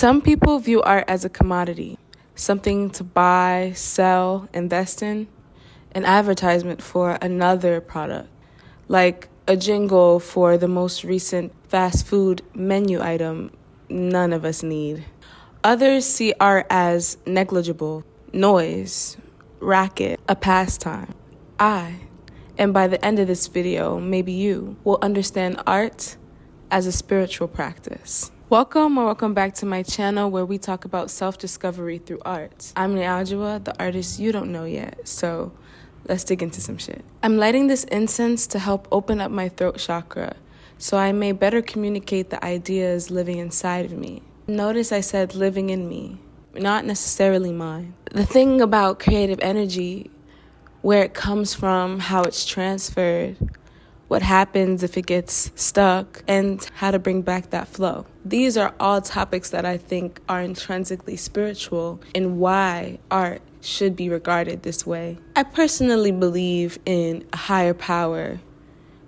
Some people view art as a commodity, something to buy, sell, invest in, an advertisement for another product, like a jingle for the most recent fast food menu item none of us need. Others see art as negligible, noise, racket, a pastime. And by the end of this video, maybe you will understand art as a spiritual practice. Welcome back to my channel where we talk about self-discovery through art. I'm Neajua, the artist you don't know yet, so let's dig into some shit. I'm lighting this incense to help open up my throat chakra so I may better communicate the ideas living inside of me. Notice I said living in me, not necessarily mine. The thing about creative energy, where it comes from, how it's transferred, what happens if it gets stuck, and how to bring back that flow. These are all topics that I think are intrinsically spiritual and why art should be regarded this way. I personally believe in a higher power,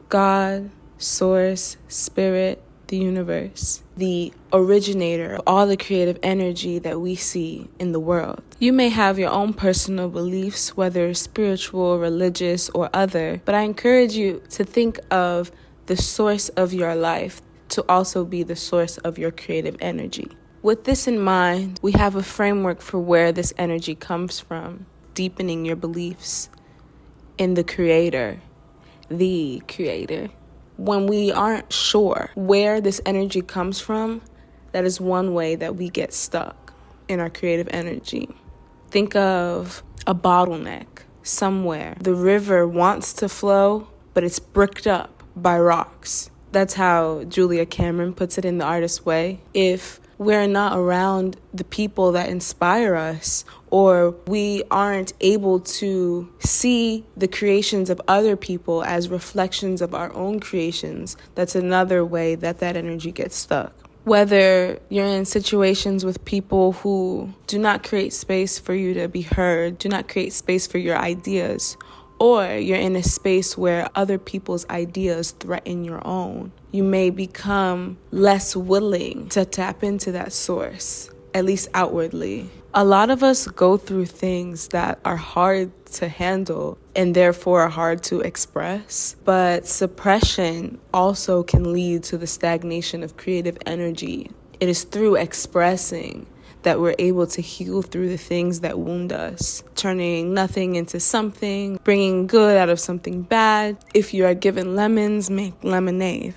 God, source, spirit, the universe, the originator of all the creative energy that we see in the world. You may have your own personal beliefs, whether spiritual, religious, or other, but I encourage you to think of the source of your life to also be the source of your creative energy. With this in mind, we have a framework for where this energy comes from, deepening your beliefs in the creator. When we aren't sure where this energy comes from, that is one way that we get stuck in our creative energy. Think of a bottleneck somewhere. The river wants to flow, but it's bricked up by rocks. That's how Julia Cameron puts it in The Artist's Way. If we're not around the people that inspire us, or we aren't able to see the creations of other people as reflections of our own creations, that's another way that energy gets stuck. Whether you're in situations with people who do not create space for you to be heard, do not create space for your ideas, or you're in a space where other people's ideas threaten your own, you may become less willing to tap into that source, at least outwardly. A lot of us go through things that are hard to handle and therefore are hard to express, but suppression also can lead to the stagnation of creative energy. It is through expressing that we're able to heal through the things that wound us, turning nothing into something, bringing good out of something bad. If you are given lemons, make lemonade.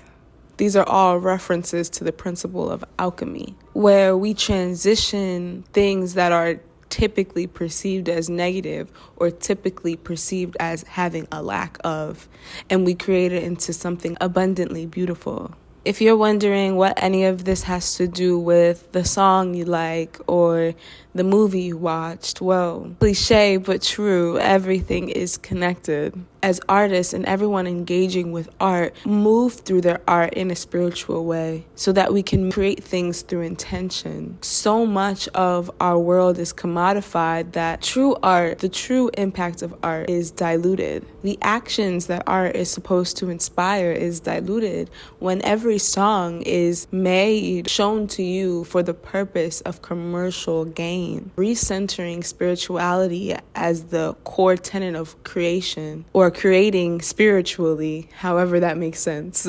These are all references to the principle of alchemy, where we transition things that are typically perceived as negative or typically perceived as having a lack of, and we create it into something abundantly beautiful. If you're wondering what any of this has to do with the song you like or the movie you watched, well, cliche but true, everything is connected. As artists and everyone engaging with art, move through their art in a spiritual way so that we can create things through intention. So much of our world is commodified that true art, the true impact of art, is diluted. The actions that art is supposed to inspire is diluted when every song is made, shown to you for the purpose of commercial gain. Recentering spirituality as the core tenet of creation, or creating spiritually, however that makes sense,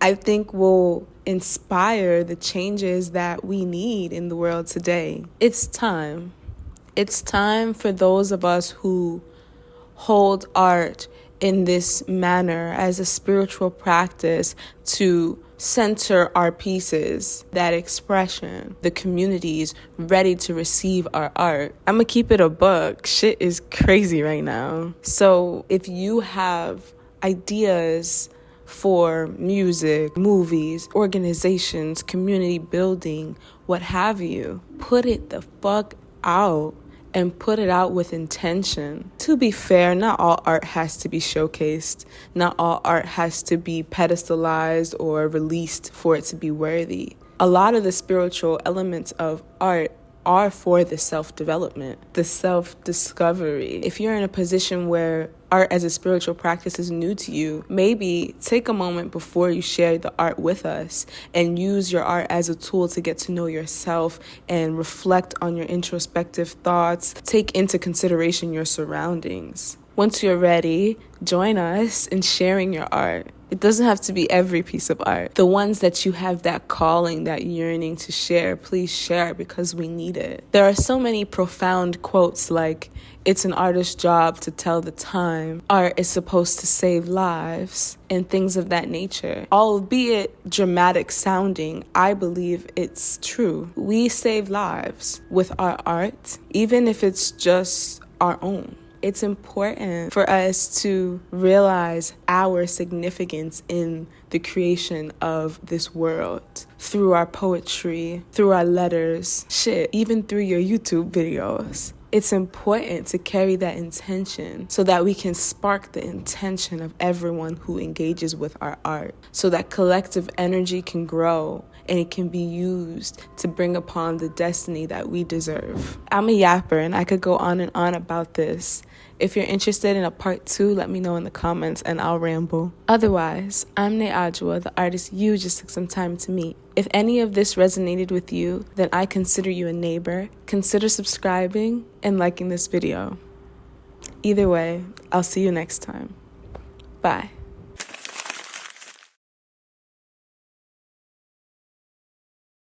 I think will inspire the changes that we need in the world today. It's time. It's time for those of us who hold art in this manner as a spiritual practice to center our pieces, that expression, the communities ready to receive our art. I'm gonna keep it a buck. Shit is crazy right now. So if you have ideas for music, movies, organizations, community building, what have you, put it the fuck out. And put it out with intention. To be fair, not all art has to be showcased. Not all art has to be pedestalized or released for it to be worthy. A lot of the spiritual elements of art are for the self-development, the self-discovery. If you're in a position where art as a spiritual practice is new to you, maybe take a moment before you share the art with us and use your art as a tool to get to know yourself and reflect on your introspective thoughts. Take into consideration your surroundings. Once you're ready, join us in sharing your art. It doesn't have to be every piece of art. The ones that you have that calling, that yearning to share, please share because we need it. There are so many profound quotes like, "It's an artist's job to tell the time. Art is supposed to save lives," and things of that nature. Albeit dramatic sounding, I believe it's true. We save lives with our art, even if it's just our own. It's important for us to realize our significance in the creation of this world through our poetry, through our letters, even through your YouTube videos. It's important to carry that intention so that we can spark the intention of everyone who engages with our art, so that collective energy can grow and it can be used to bring upon the destiny that we deserve. I'm a yapper and I could go on and on about this. If you're interested in a part 2, let me know in the comments and I'll ramble. Otherwise, I'm naes, the artist you just took some time to meet. If any of this resonated with you, then I consider you a neighbor. Consider subscribing and liking this video. Either way, I'll see you next time. Bye.